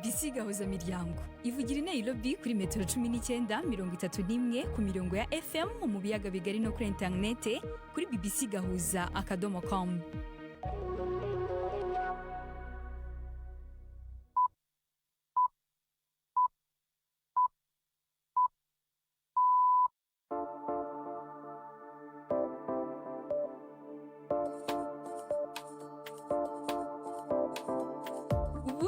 BBC gahuza miryango ivugira i Nairobi kuri metero 19:31 ku mirongo ya FM mu biyaga bigari no kuri interinete kuri bbcgahuza.com.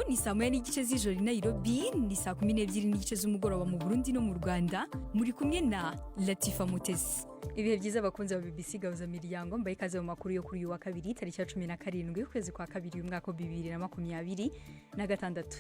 Ni saa moya n'igice z'ijoro i Nairobi, ni saa 12 n'igice z'umugoroba mu Burundi no mu Rwanda. Muri kumwe na Latifa Mutesi. Ibihe byiza bakunze ba BBC gahuza miryango, mbaye ikaze mu makuru yo kuri uyu wa kabiri tariki ya 17 ukwezi kwa kabiri umwaka wa 2026.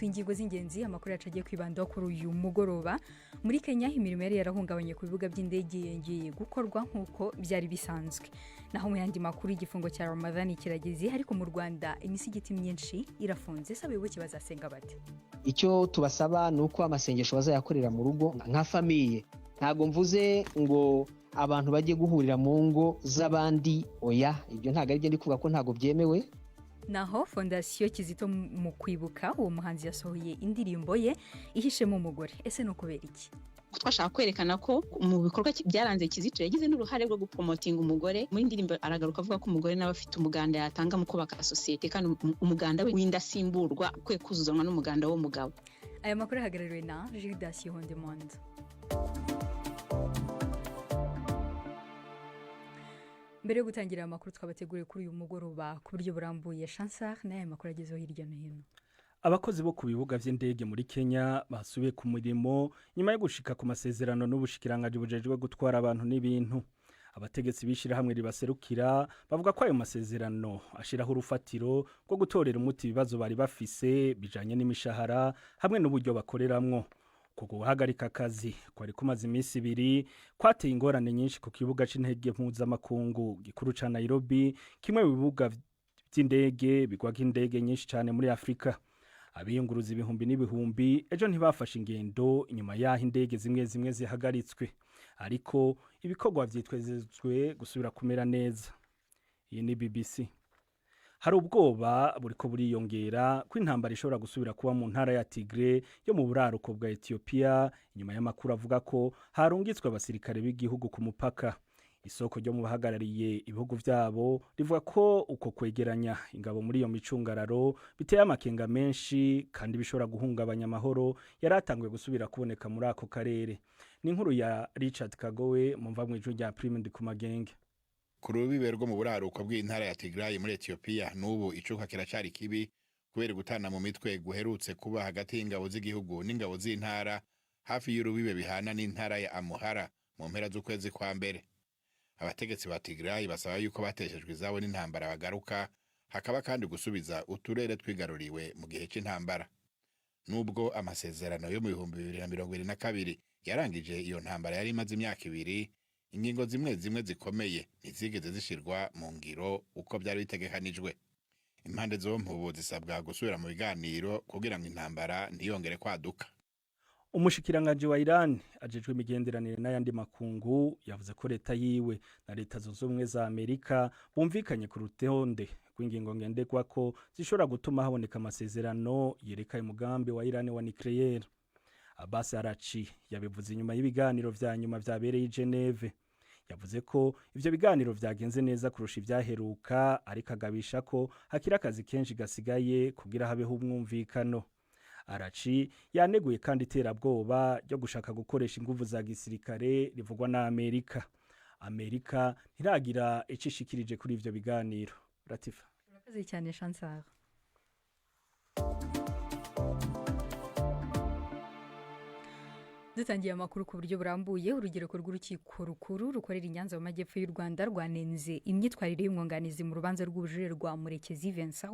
Ingingo z'ingenzi amakuru yacagiye kwibandaho kuri uyu mugoroba. Muri Kenya imirimo yari yarahungabanye ku bibuga by'indege yongeye gukorwa nkuko byari bisanzwe. Naho mu yandi makuru igifungo cya Ramadhan kirageze, ariko mu Rwanda imisigiti myinshi irafunze. Sabayoboke bazasenga bate? Icyo tubasaba nuko amasengesho bazayakorera mu rugo nka famiye. Ntago mvuze ngo abantu bajye guhurira mu ngo z'abandi, oya, ibyo ntago ari byo ndi kuvuga ko ntago byemewe. Naho Fondation Kizito mu kwibuka uwo muhanzi yasohoye indirimbo ye ihishemo umugore. Ese no kubera iki? Twashaka kwerekana ko mu bikorwa byaranze Kizito yagize n'uruhare rwo gupromotinga umugore. Muri indirimbo aragaruka avuga ko umugore nawe afite umuganda yatanga mu kubaka societe, kandi umuganda we windasimburwa kwe kuzuzanwa n'umuganda wo mugabo. Aya makuru hagarariwe na Gildas Yondemonde. Mbere yo gutangira amakuru twabateguriye kuri uyu mugoroba ku buryo burambuye, Chansar naye makuru agezeho hirya no hino. Abakozi bo ku bibuga vy'indege muri Kenya basubiye ku murimo nyuma yo gushika ku masezerano n'ubushikirangaje bujejwe gutwara abantu n'ibintu. Abategetsi bishira hamwe ribaserukira bavuga ko ayo masezerano ashiraho urufatiro rwo gutorera umuti ibibazo bari bafise bijanye n'imishahara hamwe n'uburyo bakoreramwo. Kuguhagarika akazi kwari kumaze iminsi 2 kwateye ingorane nyinshi ku kibuga c'intege mpuzamakungu gikuru ca Nairobi, kimwe mu bibuga vy'indege bigwaga indege nyinshi cyane muri Afrika. Abiyunguruza ibihumbi n'ibihumbi ejo ntibafashe ingendo inyuma yaho indege zimwe zimwe zihagaritswe, ariko ibikorwa vyitwezezwe gusubira kumera neza. Iyi ni BBC. Hari ubwoba buriko buriyongera ko intambara ishobora gusubira kuba mu ntara ya Tigray yo mu buraruko bwa Ethiopia, inyuma y'amakuru avuga ko harungitswe abasirikare b'igihugu ku mupaka. Isoko ryo mu bahagarariye ibihugu vyabo rivuga ko uko kwegeranya ingabo muri iyo micungararo biteye amakenga menshi kandi bishobora guhungabanya amahoro yaratangwe gusubira kuboneka muri ako karere. Ni inkuru ya Richard Kagowe mu mva mwijuru rya Prime Ndikumagenge. Kuri urubibe rwo mu buraruko bw'intara ya Tigray muri Ethiopia n'ubu icuka kiracari kibi kubera gutana mu mitwe guherutse kuba hagati y'ingabo z'igihugu n'ingabo z'intara hafi y'urubibe bihana n'intara ya Amhara mu mpera z'ukwezi kwa mbere. Abategetsi ba Tigray basaba yuko bateshejwe izabo n'intambara bagaruka, hakaba kandi gusubiza uturere twigaruriwe mu gihe c'intambara. Nubwo amasezerano yo mu 2022 yarangije iyo ntambara yari imaze imyaka 2, ingingo zimwe zikomeye ntizigeze zishirwa mu ngiro uko byari bitegekanijwe. Impande zombi ubu zisabwa gusubira mu biganiro kugira ngo intambara ntiyongere kwaduka. Umushikiranganje wa Iran ajejwe imigenderanire n'ayandi makungu yavuze ko leta yiwe na leta zunze ubumwe za Amerika bumvikanye ku rutonde rw'ingingo ngendekwa ko zishobora gutuma haboneka amasezerano yereka umugambi wa Iran wa nucleaire. Abbas Arachi yabivuze inyuma y'ibiganiro vya nyuma vyabereye i Geneve. Yavuze ko ivyo biganiro vyagenze neza kurusha ivyaheruka, ariko agabisha ko hakira akazi kenshi gasigaye kugira habeho umwumvikano. Arachi yaneguye kandi iterabwoba ryo gushaka gukoresha inguvu za gisirikare rivugwa na Amerika. Amerika ntiragira icishikirije kuri ivyo biganiro. Latifa. Urakoze cyane Chansar. Dutangiye amakuru ku buryo burambuye. Urugereko rw'urukiko rukuru rukorera i Nyanza mu majyepfo y'u Rwanda rwanenze imyitwarire y'umwunganizi mu rubanza rw'ubujurire rwa Murekezi Vincent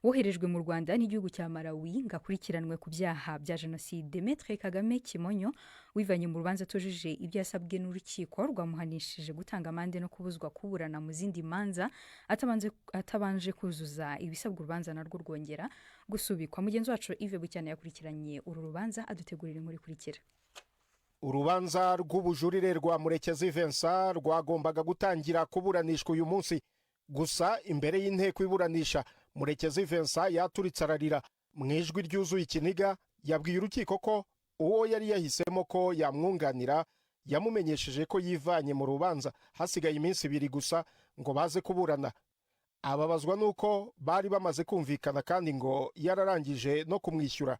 woherejwe mu Rwanda n'igihugu cya Malawi ngakurikiranwe ku byaha bya jenoside. Maître Kagame Kimonyo wivanye mu rubanza tujije ibyo yasabwe n'urukiko rwamuhanishije gutanga amande no kubuzwa kuburana mu zindi manza atabanje kuzuza ibisabwa urubanza narwo rwongera gusubikwa. Mugenzi wacu Yves Bucyane yakurikiranye uru rubanza adutegurira inkuru ikurikira. Urubanza rw'ubujurire rwa Murekezi Vincent rwagombaga gutangira kuburanishwa uyu munsi, gusa imbere y'inteko iburanisha Murekezi Vincent yaturitse ararira mu ijwi ryuzuye ikiniga yabwiye urukiko ko uwo yari yahisemo ko yamwunganira yamumenyesheje ko yivanye mu rubanza hasigaye iminsi 2 gusa ngo baze kuburana. Ababazwa nuko bari bamaze kumvikana kandi ngo yararangije no kumwishyura.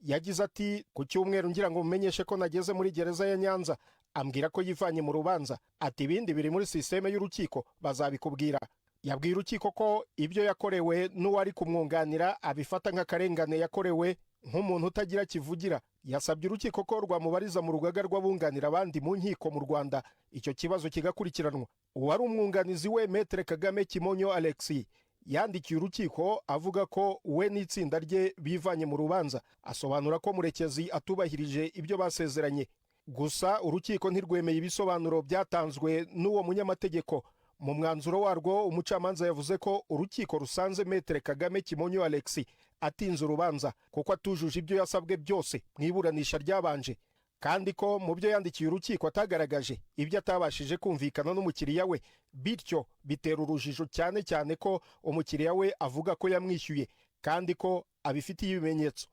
Yagize ati ku cyumweru ngira ngo mumenyeshe ko nageze muri gereza ya Nyanza, ambwira ko yivanye mu rubanza, ati ibindi biri muri systeme y'urukiko bazabikubwira. Yabwiye urukiko ko ibyo yakorewe n'uwari kumwunganira abifata nk'akarengane yakorewe nk'umuntu utagira kivugira. Yasabye urukiko ko rwamubariza mu rugaga rw'abunganira abandi mu nkiko mu Rwanda icyo kibazo kigakurikiranwa. Uwari umwunganizi we Maître Kagame Kimonyo Alexis yandikiye urukiko avuga ko we n'itsinda rye bivanye mu rubanza, asobanura ko Murekezi atubahirije ibyo basezeranye. Gusa urukiko ntirwemeye ibisobanuro byatanzwe n'uwo munyamategeko. Mu mwanzuro warwo umucamanza yavuze ko urukiko rusanze Maître Kagame Kimonyo Alexis atinze urubanza kuko atujuje ibyo yasabwe byose mu iburanisha ryabanje, kandi ko mu byo yandikiye urukiko atagaragaje ibyo atabashije kumvikana n'umukiriya we, bityo bitera urujijo cyane cyane ko umukiriya we avuga ko yamwishyuye kandi ko abifitiye ibimenyetso.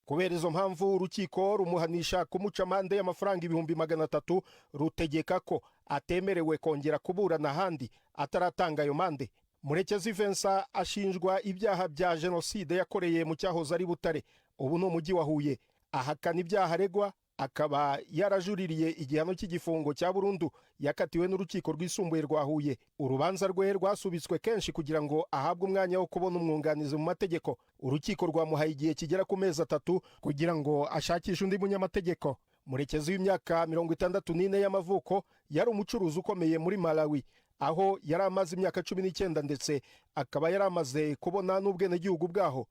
Kubera izo mpamvu urukiko rumuhanisha kumuca amande y'amafaranga 300,000, rutegeka ko atemerewe kongera kuburana ahandi ataratanga ayo mande. Murekezi Vincent ashinjwa ibyaha bya jenoside yakoreye mu cyahoze ari Butare, ubu ni umujyi wa Huye. Ahakana ibyaha aregwa, akaba yarajuririye igihano cy'igifungo cya burundu yakatiwe n'urukiko rwisumbuye rwa Huye. Urubanza rwe rwasubitswe kenshi kugira ngo ahabwe umwanya wo kubona umwunganizi mu mategeko. Urukiko rwamuhaye igihe kigera ku mezi 3 kugira ngo ashakishe undi munyamategeko. Murekezi w'imyaka 64 y'amavuko yari umucuruzi ukomeye muri Malawi, aho yari amaze imyaka 19 ndetse akaba yari amaze kubona n'ubwenegihugu bwaho.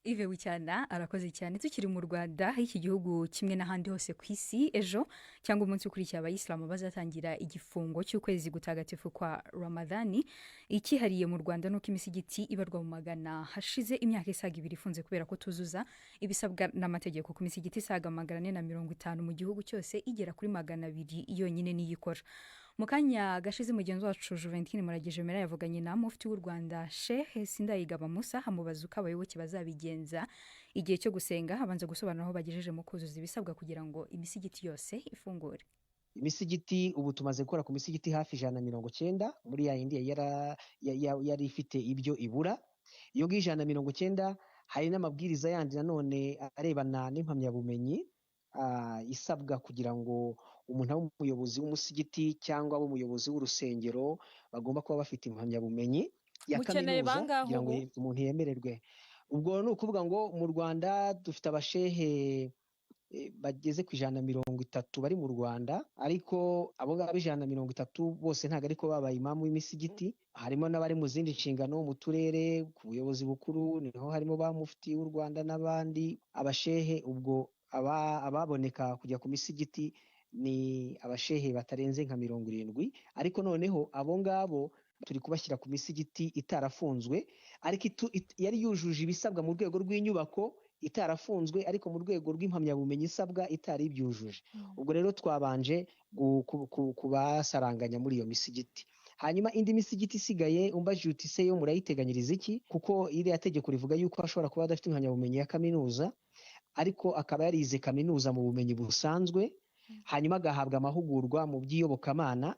Ive Wicyana arakoze cyane. Tukiri mu Rwanda, iki gihugu kimwe n'ahandi hose ku isi, ejo cyangwa umunsi ukurikiye abayisilamu bazatangira igifungo cy'ukwezi gutagatifu kwa Ramadhani. Ikihariye mu Rwanda nuko imisigiti ibarwa mu magana hashize imyaka isaga 2 ifunze kubera ko tuzuza ibisabwa n'amategeko. Ku misigiti isaga 450 mu gihugu cyose, igera kuri 200 yonyine niyikora. Mukanya gashize mugenzi wacu Juventine Muragije Mera yavuganye na mufti w'u Rwanda Sheikh Sindayigaba Musa, amubaza uko abayoboke bazabigenza igihe cyo gusenga, habanza gusobanura aho bagejeje mu kuzuza ibisabwa kugira ngo imisigiti yose ifungure. Imisigiti ubu tumaze gukora ku misigiti hafi 190 muri ya yindi yari ifite ibyo ibura. Iyo ngiyo 190 hari n'amabwiriza yandi nanone arebana n'impamyabumenyi isabwa kugira ngo umuntu abe umuyobozi w'umusigiti cyangwa abe umuyobozi w'urusengero bagomba kuba bafite impamyabumenyi ya kaminuza kugira ngo umuntu yemererwe. Ubwo ni ukuvuga ngo mu Rwanda dufite abashehe bageze ku 130 bari mu Rwanda, ariko abo ngabo 130 bose ntago ariko babaye imamu w'imisigiti. Harimo n'abari mu zindi nshingano mu turere, ku buyobozi bukuru niho harimo ba mufti w'u Rwanda n'abandi. Abashehe ubwo ababoneka kujya ku misigiti ni abashehe batarenze nka 70, ariko noneho abo ngabo turi kubashyira ku misigiti itarafunzwe, ariko yari yujuje ibisabwa mu rwego rw'inyubako, itarafunzwe ariko mu rwego rw'impamyabumenyi isabwa itari ibyujuje. Ubwo rero twabanje kubasaranganya muri iyo misigiti. Hanyuma indi misigiti isigaye umbajije uti se yo murayiteganyiriza iki, kuko iriya tegeko rivuga yuko ashobora kuba adafite impamyabumenyi ya kaminuza ariko akaba yarize kaminuza mu bumenyi busanzwe, hanyuma agahabwa amahugurwa mu by'iyobokamana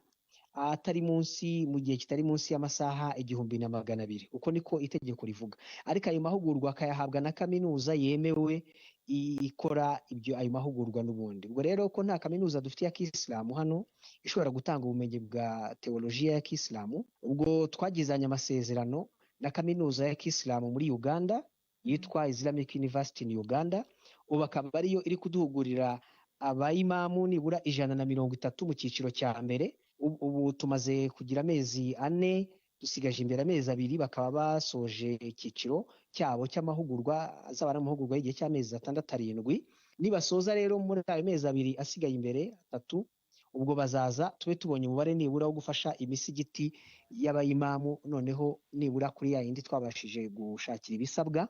atari munsi mu gihe kitari munsi y'amasaha 1200, uko niko itegeko rivuga. Ariko ayo mahugurwa akayahabwa na kaminuza yemewe ikora ibyo ayo mahugurwa n'ubundi. Ubwo rero ko nta kaminuza dufite ya Kisilamu hano ishobora gutanga ubumenyi bwa teolojiya ya Kisilamu, ubwo twagizanye amasezerano na kaminuza ya Kisilamu muri Uganda yitwa Islamic University in Uganda. Ubu akaba ariyo iri kuduhugurira abayimamu nibura 130 mu cyiciro cya mbere. Ubu tumaze kugira amezi 4, dusigaje imbere amezi 2 bakaba basoje icyiciro cyabo cy'amahugurwa, azaba ari amahugurwa y'igihe cy'amezi 6-7. Nibasoza rero muri ayo mezi 2 asigaye imbere 3, ubwo bazaza tube tubonye umubare nibura wo gufasha imisigiti y'abayimamu, noneho nibura kuri ya yindi twabashije gushakira ibisabwa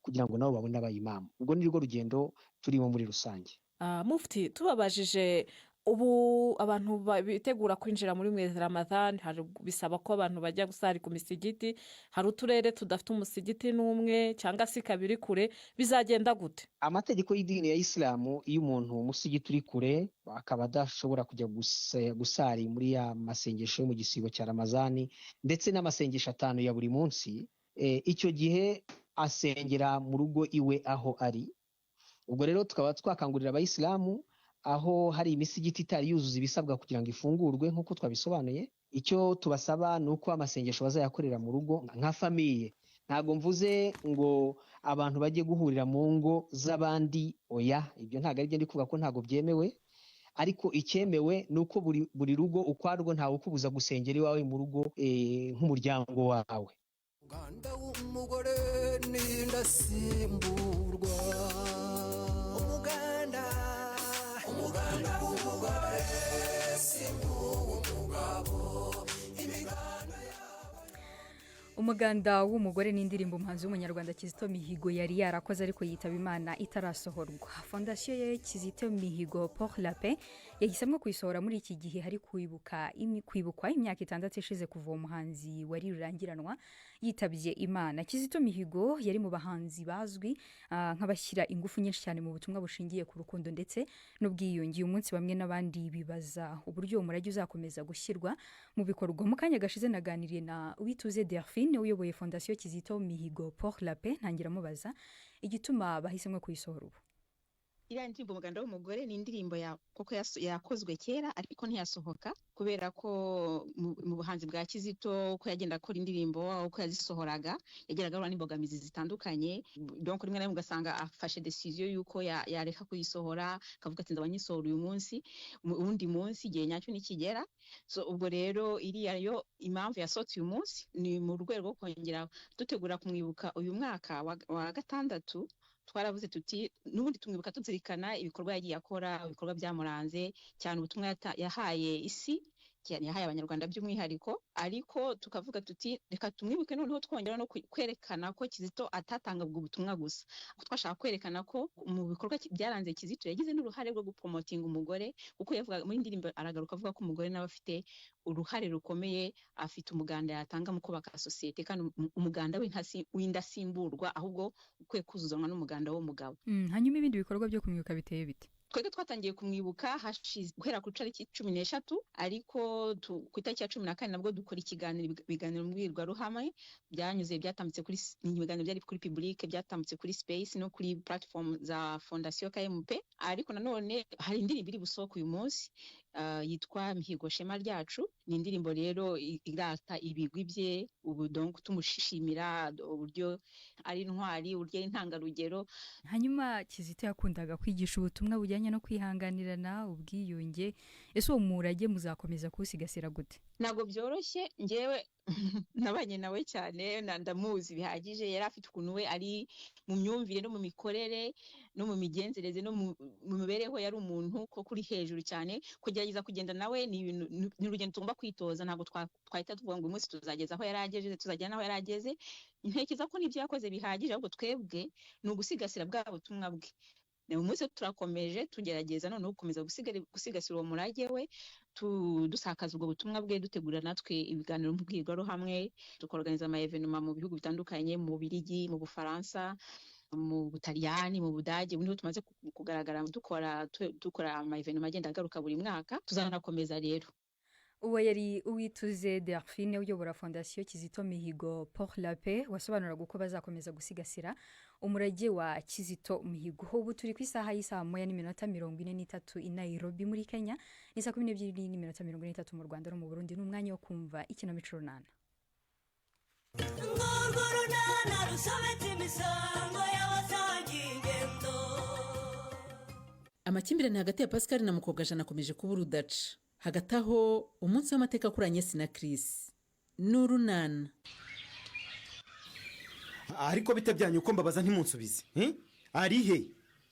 kugira ngo nabo babone abayimamu. Ubwo ni rwo rugendo turimo muri rusange. Mufti, tubabajije ubu abantu bitegura kwinjira muri mwezi Ramadhan bisaba ko abantu bajya gusari ku misigiti, hari uturere tudafite umusigiti n'umwe cyangwa se kabiri kure, bizagenda gute? Amategeko y'idini ya Isilamu, iyo umuntu umusigiti uri kure akaba adashobora kujya gusari muri ya masengesho yo mu gisibo cya Ramazani ndetse n'amasengesho 5 ya buri munsi, icyo gihe asengera mu rugo iwe aho ari. Ubwo rero tukaba twakangurira abayisilamu aho hari imisigiti itari yuzuza ibisabwa kugira ngo ifungurwe nk'uko twabisobanuye, icyo tubasaba ni uko amasengesho bazayakorera mu rugo nka famiye. Ntabwo mvuze ngo abantu bajye guhurira mu ngo z'abandi, oya, ibyo ntabwo ari byo ndi kuvuga ko ntabwo byemewe, ariko icyemewe ni uko buri rugo ukwarwo ntawe ukubuza gusengera iwawe mu rugo nk'umuryango wawe. Umuganda w'umugore n'indasimburwa, umuganda w'umugore simbuw'umugabo. Umuganda w'umugore ni indirimbo umuhanzi w'umunyarwanda Kizito Mihigo yari yarakoze ariko yitaba Imana itarasohorwa. Fondasiyo ya Kizito Mihigo pour la paix yahisemo kuyisohora muri iki gihe hari kwibukwa imyaka 6 ishize kuva umuhanzi wari rurangiranwa yitabye Imana. Kizito Mihigo yari mu bahanzi bazwi nk'abashyira ingufu nyinshi cyane mu butumwa bushingiye ku rukundo ndetse n'ubwiyunge. Umunsi bamwe n'abandi bibaza uburyo umurage uzakomeza gushyirwa mu bikorwa. Mu kanya gashize naganiriye na Uwituze Delphine uyoboye Fondasiyo Kizito Mihigo pour la paix, ntangira mubaza igituma bahisemo kuyisohora ubu. Iriya ndirimbo umuganda w'umugore ni indirimbo koko yakozwe kera ariko ntiyasohoka kubera ko mu buhanzi bwa Kizito ko yagenda akora indirimbo uko yazisohoraga yageraga ahura n'imbogamizi zitandukanye, donc rimwe na rimwe ugasanga afashe decision yuko yareka kuyisohora akavuga ati ndabanyisohora uyu munsi, uwundi munsi igihe nyacyo nikigera. So ubwo rero iriya yo impamvu yasohotse uyu munsi ni mu rwego rwo kongera dutegura kumwibuka uyu mwaka wa 6. Twaravuze tuti n'ubundi tumwibuka tuzirikana ibikorwa yagiye akora, ibikorwa byamuranze cyane, ubutumwa yahaye isi, yahaye abanyarwanda by'umwihariko, ariko tukavuga tuti reka tumwibuke noneho twongera no kwerekana ko Kizito atatangaga ubutumwa gusa. Twashaka kwerekana ko mu bikorwa byaranze Kizito yagize n'uruhare rwo gupromotinga umugore, kuko yavuga muri indirimbo aragaruka avuga ko umugore nawe afite uruhare rukomeye, afite umuganda yatanga mu kubaka societe, kandi umuganda w'indasimburwa ahubwo ukwiye kuzuzanwa n'umuganda w'umugabo. Hanyuma ibindi bikorwa byo kumwibuka biteye bite? Twebwe twatangiye kumwibuka hashize guhera ku tariki 13, ariko ku itariki ya 14 nabwo dukora ibiganiro mbwirwaruhame byatambitse kuri ibiganiro byari kuri public, byatambitse kuri space no kuri platform za Fondasiyo KMP. Ariko nanone hari indirimbo iri busohoka uyu munsi yitwa Mihigo Shema Ryacu. Ni indirimbo rero irata ibigwi bye, ubu donc tumushishimira uburyo ari intwari, uburyo ari intangarugero. Hanyuma Kizito yakundaga kwigisha ubutumwa bujyanye no kwihanganirana, ubwiyunge. Ese uwo murage muzakomeza kuwusigasira gute? Ntabwo byoroshye, ngewe nabanye nawe cyane ndamuzi bihagije. Yari afite ukuntu we ari mu myumvire no mu mikorere no mu migenzereze no mu mibereho, yari umuntu ko kuri hejuru cyane. Kugerageza kugenda nawe ni urugendo tugomba kwitoza, ntabwo twahita tuvuga ngo umunsi tuzageza aho yari ageze, tuzagera naho yari ageze. Ntekereza ko n'ibyo yakoze bihagije, ahubwo twebwe ni ugusigasira bwa butumwa bwe. Uyu munsi turakomeje tugerageza noneho gukomeza gusigasira uwo murage we, dusakaza ubwo butumwa bwe, dutegura natwe ibiganiro mbwirwaruhamwe, tukorganiza ama-evenement mu bihugu bitandukanye, mu Bubiligi, mu Bufaransa, mu Butaliyani, mu Budage. Niho tumaze kugaragara dukora ama-evenement agenda agaruka buri mwaka. Tuzanakomeza rero. Uwo yari Uwituze Delphine uyobora Fondasiyo Kizito Mihigo pour la paix, wasobanuraga uko bazakomeza gusigasira umurage wa Kizito Mihigo. Ubu turi ku isaha y'isa 1:43 i Nairobi muri Kenya, ni saa 12:43 mu Rwanda no mu Burundi. N'umwanya wo kumva ikinamico runana. Amakimbirane hagati ya Pascal na Mukobwajana akomeje kuba urudaca. Hagati aho umunsi w'amateka akuranye na Chris n'urunana. Ariko bitabyanyu uko mbabaza ntimunsubize. Ari he?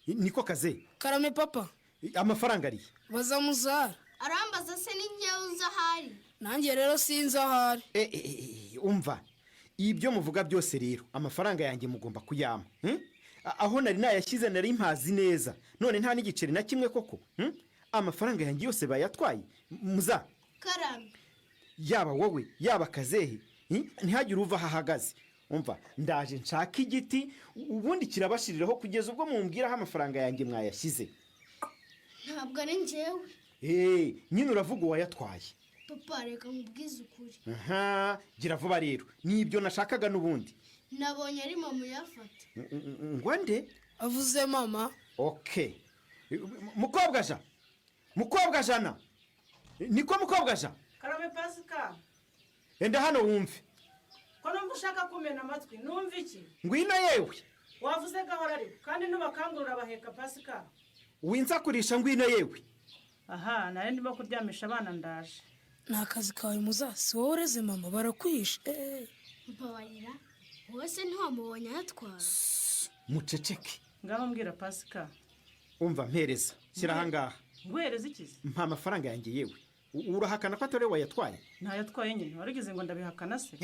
Niko kaze. Karame papa. Amafaranga ari. Bazamuzara. Arambaza se n'injye uzahari. Nanjye rero sinzi ahari. Umva. Ibyo muvuga byose rero amafaranga yanjye mugomba kuyama. Aho nari nayashyize nari mpazi neza. None nta n'igiceri na kimwe koko. amafaranga yanjye yose bayatwaye muza karame yaba wowe yaba kazehe ntihagire uva aho ahagaze umva ndaje nshaka igiti ubundi kirabashiriraho kugeza ubwo mumbwira aho amafaranga yanjye mwayashyize ntabwo ari njyewe nyine uravuga uwayatwaye papa reka nkubwize ukuri aha gira vuba rero nibyo nashakaga n'ubundi nabonye ari mama uyafata ngo nde avuze mama okay mukobwa jana niko mukobwa ja karame Pasika enda hano wumve ko numva ushaka kumena amatwi numva iki ngwino yewe wavuze gahora ariko kandi nubakangurira abaheka Pasika winsakurisha ngwino yewe aha nari ndimo kuryamisha abana ndaje ni akazi kawe muzasi wowe ureze mama barakwishe mbabarira wowe se ntiwamubonye ayatwara muceceke ngaho mbwira Pasika umva mpereza shyira ahangaha nguhereza ikizi mpa amafaranga yanjye yewe urahakana ko atari we wayatwaye ntayatwaye nyine warigize ngo ndabihakana se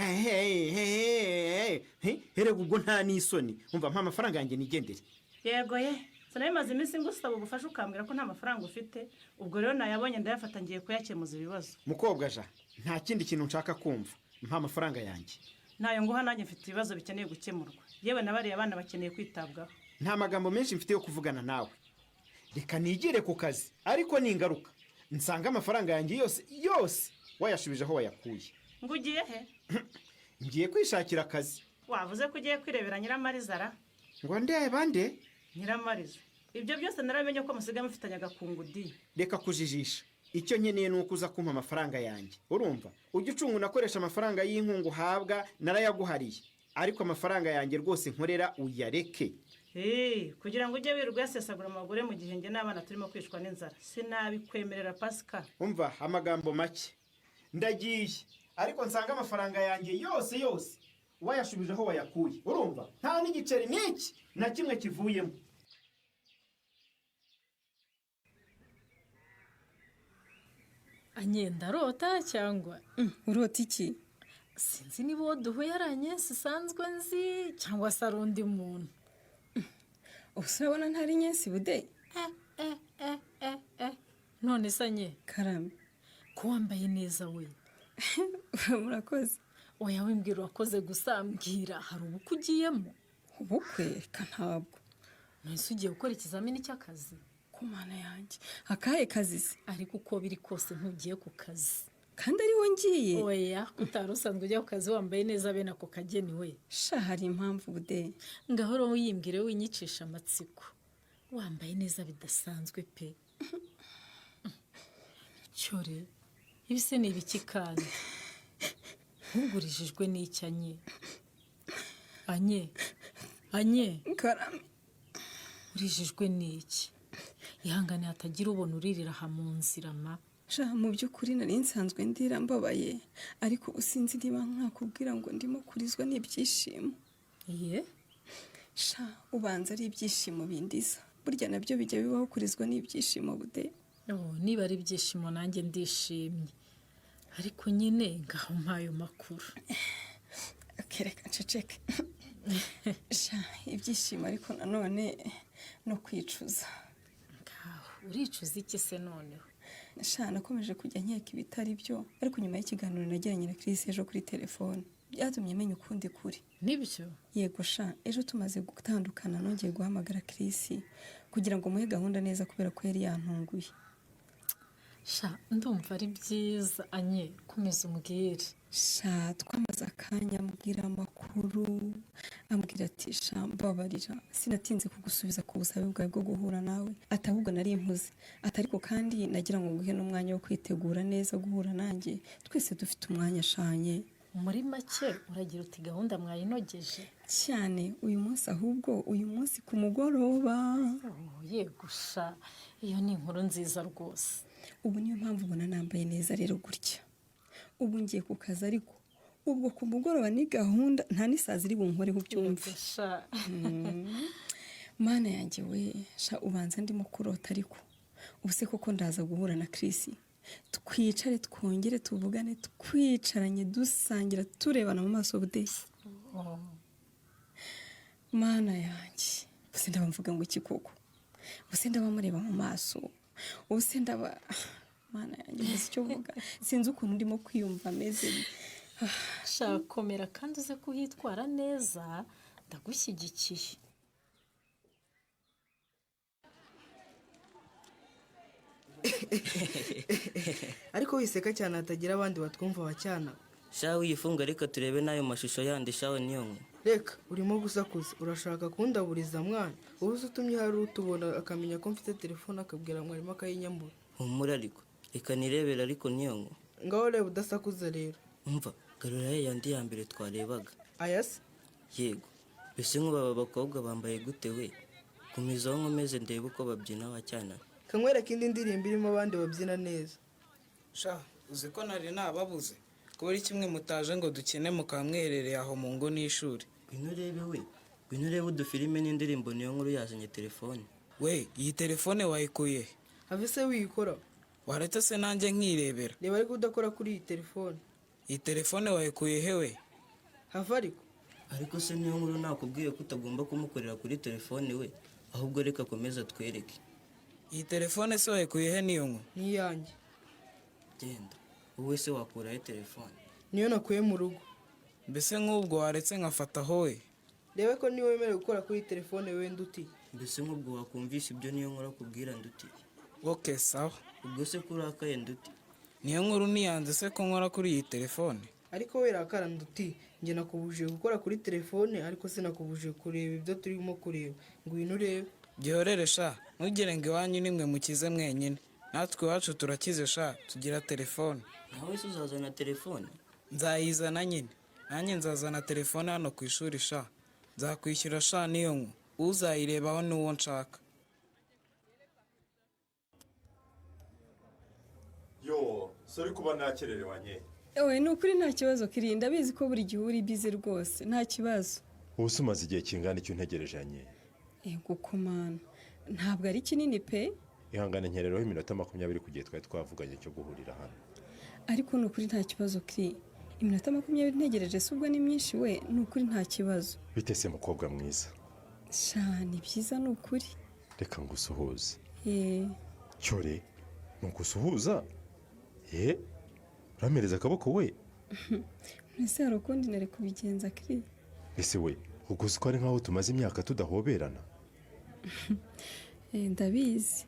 herega ubwo nta n'isoni umva mpa amafaranga yanjye nigendere yego ye sinabimaze iminsi ngusaba ubufasha ukambwira ko nta mafaranga ufite ubwo rero nayabonye ndayafata ngiye kuyakemuza ibibazo mukobwa ja nta kindi kintu nshaka kumva mpa amafaranga yanjye ntayo nguha nanjye mfite ibibazo bikeneye gukemurwa yewe n'abariya abana bakeneye kwitabwaho nta magambo menshi mfite yo kuvugana nawe reka nigire ku kazi ariko ningaruka nsanga amafaranga yanjye yose wayashubije aho wayakuye ngo ugiye he ngiye kwishakira akazi wavuze ko ugiye kwirebera nyiramarizara ngo ndeba nde nyiramariza ibyo byose naramenye ko musigaye mufitanye agakungu di reka kujijisha icyo nkeneye ni uko uza kumpa amafaranga yanjye urumva ujya ucunga unakoresha amafaranga y'inkungu uhabwa narayaguhariye ariko amafaranga yanjye rwose nkorera uyareke kugira ngo ujye wirirwa yasesagura amagure mu gihe njye n'abana turimo kwicwa n'inzara sinabikwemerera Pasika umva amagambo make ndagiye ariko nsanga amafaranga yanjye yose wayashubije aho wayakuye urumva nta n'igiceri n'iki na kimwe kivuyemo anyenda arota cyangwa urota iki sinzi niba uwo duhuye ari anyesi isanzwe nzi cyangwa se ari undi muntu ubuse urabona ntari nyesi bude none se anye karame ko wambaye neza we murakoze oya wimbwira urakoze gusa mbwira hari ubukwe ugiyemo ubukwe reka ntabwo nahise ugiye gukora ikizamini cy'akazi ku mana yanjye akahe kazi se ariko uko biri kose ntugiye ku kazi kandi ariho ngiye oya utari usanzwe ujya ku kazi wambaye neza bene ako kageni we sha hari impamvu bude ngahora wiyimbwire winyicisha amatsiko wambaye neza bidasanzwe pe cyore ibise ni ibiki kandi ntugurijijwe n'icyo anye karame urijijwe n'iki ihangane hatagira ubona uririra aha mu nzira ma sha mu by'ukuri nari nsanzwe ndira mbabaye ariko usinzi niba nkakubwira ngo ndimo kurizwa n'ibyishimo sha ubanza ari ibyishimo bindiza burya nabyo bijya bibaho kurizwa n'ibyishimo bude niba ari ibyishimo nanjye ndishimye ariko nyine ngaho mpayo makuru reka nceceke sha ibyishimo ariko nanone no kwicuza uricuza iki se noneho sha nakomeje kujya nkeka ibitari byo ariko nyuma y'ikiganiro nagiranye na Chris ejo kuri telefone byatumye menya ukundi kuri nibyo yego sha ejo tumaze gutandukana nongeye guhamagara Chris kugira ngo muhe gahunda neza kubera ko yari yantunguye sha ndumva ari byiza anye komeza umbwire sha twamaze akanya ambwira amakuru ambwira ati sha mbabarira sinatinze kugusubiza ku busabe bwawe bwo guhura nawe atahubwo nari impuze atariko kandi nagira ngo nguhe n'umwanya wo kwitegura neza guhura nanjye twese dufite umwanya shanye muri make uragira uti gahunda mwayinogeje cyane uyu munsi ahubwo uyu munsi ku mugoroba yego sha iyo ni inkuru nziza rwose ubu niyo mpamvu ubona nambaye neza rero gutya ubu ngiye ku kazi ariko ubwo ku mugoroba ni gahunda nta n'isazi iri bunkoreho ubyumve mana yanjye we sha ubanza ndimo kurota ariko ubuse koko ndaza guhura na Chris twicare twongere tuvugane twicaranye dusangira turebana mu maso bude mana yanjye ubuse ndabamvuga ngo iki koko ubuse ndabamureba mu maso ubu se ndaba mana yanjye muzi icyo vuga sinzi ukuntu ndimo kwiyumva ameze shaka komera kandi uze kuhitwara neza ndagushyigikiye. ariko wiseka cyane hatagira abandi batwumva bacyana. shawe wiyifunga reka turebe n'ayo mashusho yandi shawe niyo nkwe. reka urimo gusakuza urashaka kundaburiza mwana ubu se utumye hari utubona akamenya ko mfite telefone akabwira mwarimu akayinyambura. humura ariko reka nirebera ariko niyo nkwe. ngaho reba udasakuza rero. umva garura yandi ya mbere twarebaga. aya se? yego mbese nk'ubu bakobwa bambaye gute we? kumizaho nkomeze ndebe uko babyina wacyana. kanywereka indi ndirimbo irimo abandi babyina neza. sha uzi ko nari nababuze kubera kimwe mutaje ngo dukine mukamwerereye aho mu ngo n'ishuri. ngwino urebe we ngwino urebe udufilime n'indirimbo niyo nkuru yazanye telefone. we iyi telefone wayikuye have se wiyikora? waretse se nanjye nkirebera. reba ariko udakora kuri iyi telefone. iyi telefone wayikuye hewe? have ariko se niyo nkuru nakubwiye ko utagomba kumukorera kuri telefone we ahubwo reka akomeza twereke. iyi telefone se wayikuye he niyo nkuru? ni iyanjye. genda wowe se wakuraho telefone? niyo nakuye mu rugo. mbese nk'ubwo waretse nkafataho we? rebe ko niwe wemerewe gukora kuri telefone wenda uti. mbese nk'ubwo wakumvisha ibyo niyo nkuru akubwira nduti? ok sawa. ubwo se kurakaye nduti? niyo nkuru niyanze se ko nkora kuri iyi telefone? ariko we rakara nduti njye nakubujije gukora kuri telefone ariko sinakubujije kureba ibyo turimo kureba ngwino urebe. gihorere sha ntugire ngo iwanyu nimwe mukize mwenyine natwe iwacu turakize sha tugira telefone. nawe se uzazana telefone? nzayizana nyine nanjye nzazana telefone hano ku ishuri sha nzakwishyura sha niyo nkuru uzayirebaho n'uwo nshaka. yo sori kuba nakererewanye. ewe ni ukuri nta kibazo kiri ndabizi ko buri gihe uri bize rwose nta kibazo. ubu se umaze igihe kingana icyo untegereje anye? yego komana ntabwo ari kinini pe. ihangane nkerereho iminota 20 ku gihe twari twavuganye cyo guhurira hano. ariko ni ukuri nta kibazo kiri iminota 20 ntegereje se ubwo ni myinshi we ni ukuri nta kibazo. bite se mukobwa mwiza? sha ni byiza ni ukuri. reka ngusuhuze. cyore nugusuhuza? uramereza akaboko we? mbese hari ukundi nari kubigenza kiri. ese we ubwo uzi ko ari nk'aho tumaze imyaka tudahoberana? ndabizi.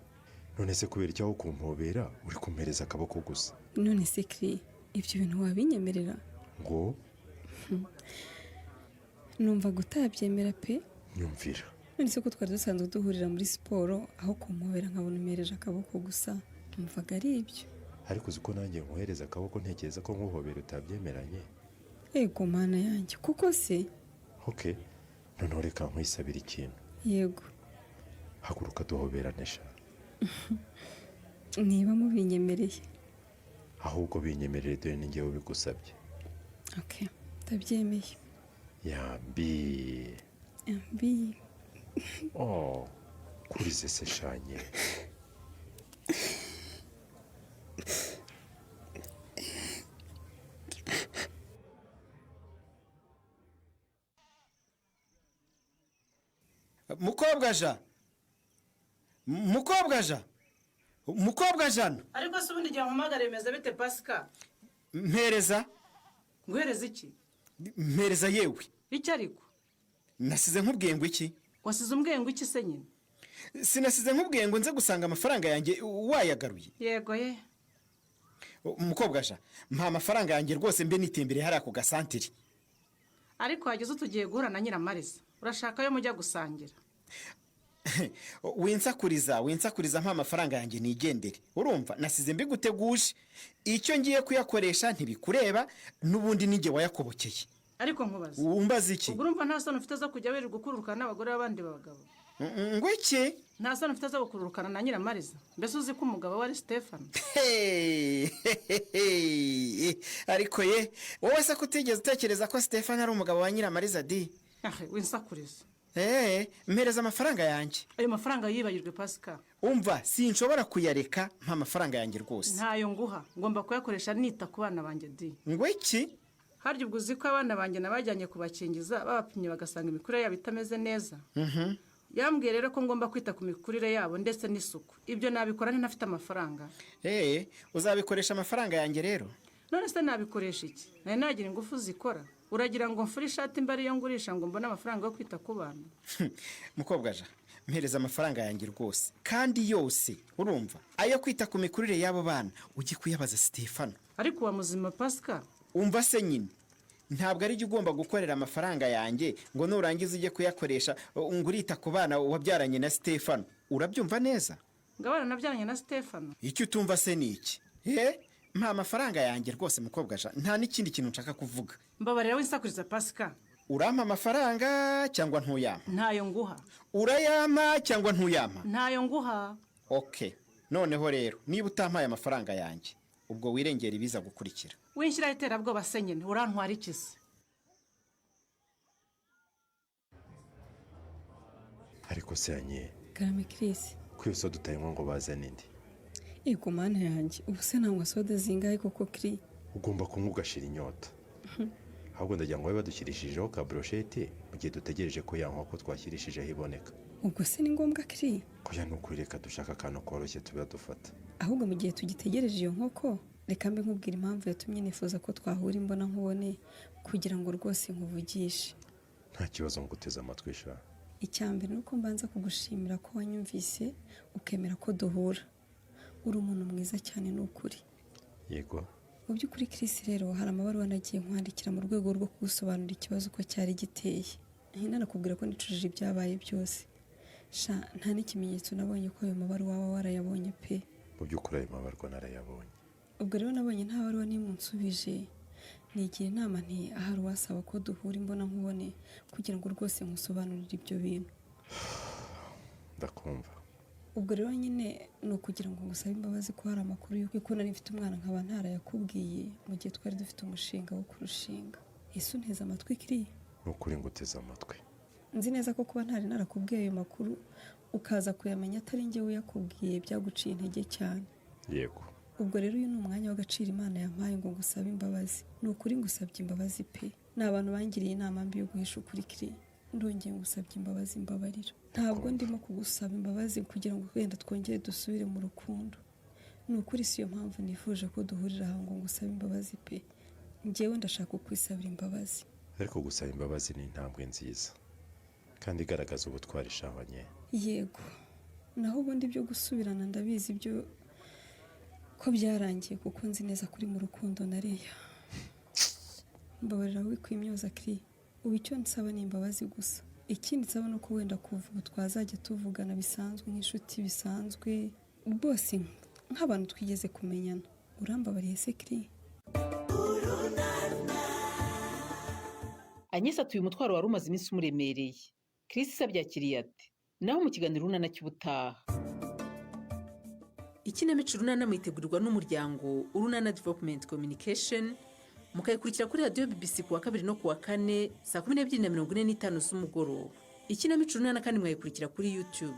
none se kubera icyaho kumpobera uri kumpereza akaboko gusa? none se kiri ibyo bintu wabinyemerera? ngo numva gutabyemera pe. nyumvira. none se ko twari dusanzwe duhurira muri siporo aho kumpobera nkabona umereje akaboko gusa numvaga ari ibyo. ariko uzi ko nanjye nkohereza akaboko ntekereza ko nkuhobera utabyemeranye? yego mana yanjye kuko se. ok noneho reka nkwisabira ikintu. yego haguruka duhoberane sha. niba mubinyemereye. ahubwo binyemerere dore ni njyewe ubigusabye. ok ndabyemeye. yambi kurize se shanye. mukobwa ja mukobwa jana. ariko se ubundi igihe mpamagara bimeze bite pasika? mpereza. nguhereza iki? mpereza yewe. icyo ariko? nasize nk'ubwiye ngo iki? wasize umbwiye ngo iki se nyine? sinasize nk'ubwiye ngo nze gusanga amafaranga yanjye wayagaruye. yego ye. mukobwa ja mpa amafaranga yanjye rwose mbe nitembereye hariya ku gasantiri. ariko hageze utugiye guhura na nyiramariza urashaka yo mujya gusangira? winsakuriza mpa amafaranga yanjye nigendere. urumva nasize mbiguteguje icyo ngiye kuyakoresha ntibikureba n'ubundi ninjye wayakobokeye. ariko nkubaza wumbaza iki? ubwo urumva nta soni ufite zo kujya wirirwa ukururukana n'abagore b'abandi bagabo? ngo iki? nta soni ufite zo gukururukana na nyiramariza? mbese uzi ko umugabo we ari Stefano? ariko ye wowe se ko utigeze utekereza ko Stefano ari umugabo wa nyiramariza di? winsakuriza. mpereza amafaranga yanjye. ayo mafaranga yibagirwe pasika. umva sinshobora kuyareka mpa amafaranga yanjye rwose. ntayo nguha ngomba kuyakoresha nita ku bana banjye di. ngo iki? harya ubwo uzi ko abana banjye nabajyanye kubakingiza babapimye bagasanga imikurire yabo itameze neza. yambwiye rero ko ngomba kwita ku mikurire yabo ndetse n'isuku ibyo nabikora ntafite amafaranga. Uzabikoresha amafaranga yanjye rero? None se nabikoresha iki? Nari nagira ingufu zikora. Uragira ngo mfure ishati mbere yo ngurisha ngo mbone amafaranga yo kwita ku bana? Mukobwa ja, mpereza amafaranga yanjye rwose kandi yose, urumva? Ayo kwita ku mikurire y'abo bana ujye kuyabaza Stefano. Ariko wa muzima Pascal, umva se nyine, ntabwo ari ugomba gukorera amafaranga yanjye ngo nurangiza ujye kuyakoresha ngurita ku bana wabyaranye na Stefano. Urabyumva neza? Ngabana nabyaranye na Stefano. Icyo utumva se ni iki? Mpa amafaranga yanjye rwose mukobwa ja, nta n'ikindi kintu nshaka kuvuga. Mbabarira winsakuriza Pascal. Urampa amafaranga cyangwa ntuyampa? Ntayo nguha. Urayampa cyangwa ntuyampa? Ntayo nguha. Okay, noneho rero niba utampaye amafaranga yanjye ubwo wirengera ibiza gukurikira. Winshyira iterabwoba se nyine urantwara ikisi. ariko se Anye, Karame Chris, kwiso dutayimwa ngo bazane indi. Ego mana yanjye, ubu se nangwa soda zingahe koko Chris? Ugomba kunywa ugashira inyota. Ahubwo ndagira ngo babe badushyirishijeho ka brochette mu gihe dutegereje ko ya nkoko twashyirishijeho iboneka. Ubwo se ni ngombwa Chris? Kuya nuko reka dushaka akantu koroshye tuba dufata. Ahubwo mu gihe tugitegereje iyo nkoko, reka mbe nkubwira impamvu yatumye nifuza ko twahura imbona nkubone kugira ngo rwose nkuvugishe. Nta kibazo nguteze amatwi sha. Icyambere nuko mbanza kugushimira ko wanyumvise ukemera ko duhura. Uri umuntu mwiza cyane n'ukuri. Yego. Mu by'ukuri Chris rero hari amabaruwa nagiye nkwandikira mu rwego rwo kugusobanurira ikibazo ko cyari giteye. Hina nakubwira ko nicujije ibyabaye byose. Sha nta n'ikimenyetso nabonye ko ayo mabaruwa waba warayabonye pe. Mu by'ukuri ayo mabaruwa narayabonye. Ubwo rero nabonye nta baruwa n'imwe nsubije. Nigira inama nti ahari wasaba ko duhura imbona nkubone kugira ngo rwose nkusobanurire ibyo bintu. Ndakumva. Ubwo rero nyine ni ukugira ngo ngusabe imbabazi ko hari amakuru y'uko nari mfite umwana nkaba ntarayakubwiye mu gihe twari dufite umushinga wo kurushinga. Ese unteze amatwi Kiri? Nukuri nguteze amatwi. Nzi neza ko kuba ntari narakubwiye ayo makuru ukaza kuyamenya atari njye yakubwiye byaguciye intege cyane. Yego. Ubwo rero uyu ni umwanya w'agaciro Imana yampaye ngo ngusabe imbabazi. Ni ukuri ngusabye imbabazi pe. Ni abantu bangiriye inama mbi yo guhisha ukuri Kiri. Ndongeye ngusabye imbabazi mbabarira. Ntabwo ndimo kugusaba imbabazi kugira ngo wenda twongere dusubire mu rukundo. Ni ukuri si yo mpamvu nifuje ko duhurira aha ngo ngusabe imbabazi pe. Njyewe ndashaka kukwisabira imbabazi. Ariko gusaba imbabazi ni intambwe nziza kandi igaragaza ubutwari shabanye. Yego. Naho ubundi byo gusubirana ndabizi byo ko byarangiye kuko nzi neza kuri mu rukundo na Leya. Mbabarira wikwimyoza Kiri. Ubu icyo nsaba ni imbabazi gusa. Ikindi nsaba no wenda kuva ubu twazajya tuvugana bisanzwe nk'inshuti bisanzwe bose nk'abantu twigeze kumenyana. Urambabariye se Kiri? Anyesa atuye umutwaro wari umaze iminsi umuremereye. Chris abyakiriye ati naho mu kiganiro runana cy'ubutaha. Ikinamico runana mwitegurirwa n'umuryango Urunana Development Communication mukayikurikira kuri radio BBC kuwa 2 no kuwa 4 saa 12:45 z'umugoroba. Ikinamico runana kandi mwayikurikira kuri YouTube.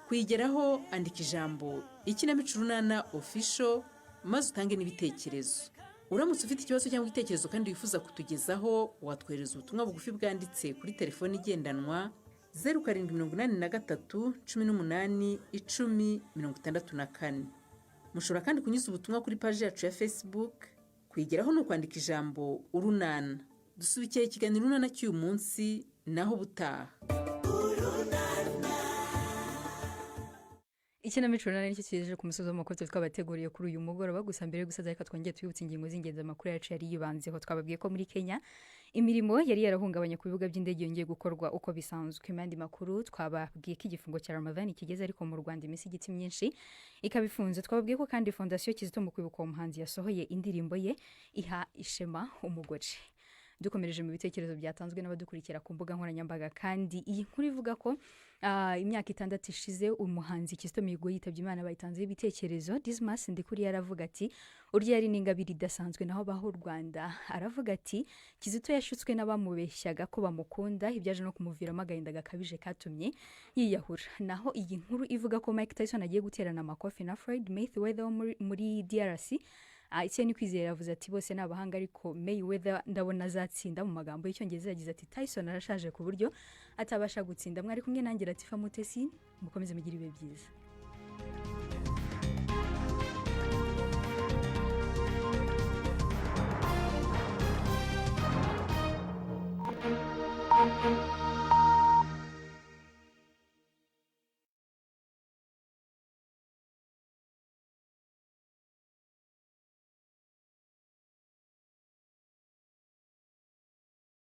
Kuyigeraho andika ijambo Ikinamico runana official maze utange n'ibitekerezo. Uramutse ufite ikibazo cyangwa igitekerezo kandi wifuza kutugezaho watwohereza ubutumwa bugufi bwanditse kuri telefone igendanwa 0783 18 10 64. Mushobora kandi kunyuza ubutumwa kuri page yacu ya Facebook. Kwigeraho no kwandika ijambo Urunana. Dusubikeye ikiganiro runana cy'uyu munsi naho butaha. Ikinamico runana nicyo kigejeje ku musozo w'amakuru twabateguriye kuri uyu mugoroba. Gusa mbere gusa reka twongere twibutse ingingo z'ingenzi amakuru yacu yari yibanzeho. Twababwiye ko muri Kenya imirimo yari yarahungabanye ku bibuga by'indege yongeye gukorwa uko bisanzwe. Imandi makuru twababwiye ko igifungo cya Ramadan kigeze ariko mu Rwanda imisigiti myinshi ikabifunze. Twababwiye ko kandi Fondation Kizito mu kwibuka umuhanzi yasohoye indirimbo ye Iha Ishema Umugore. Dukomereje mu bitekerezo byatanzwe n'abadukurikira ku mbuga nkoranyambaga kandi iyi nkuru ivuga ko imyaka 6 ishize umuhanzi Kizito Mihigo yitabye Imana bayitanzeho ibitekerezo. Dismas Ndikuri yaravuga ati urya yari n'ingabire idasanzwe naho baho Rwanda. Aravuga ati Kizito yashutswe n'abamubeshyaga ko bamukunda ibyaje no kumuviramo agahinda gakabije katumye yiyahura. Naho iyi nkuru ivuga ko Mike Tyson agiye guterana amakofi na Floyd Mayweather muri DRC Etienne Kwizera yavuze ati bose ni abahanga ariko Mayweather ndabona azatsinda. Mu magambo y'icyongereza yagize ati Tyson arashaje ku buryo atabasha gutsinda. Mwari kumwe nanjye Latifa Mutesi, mukomeze mugire ibihe byiza. Thank you.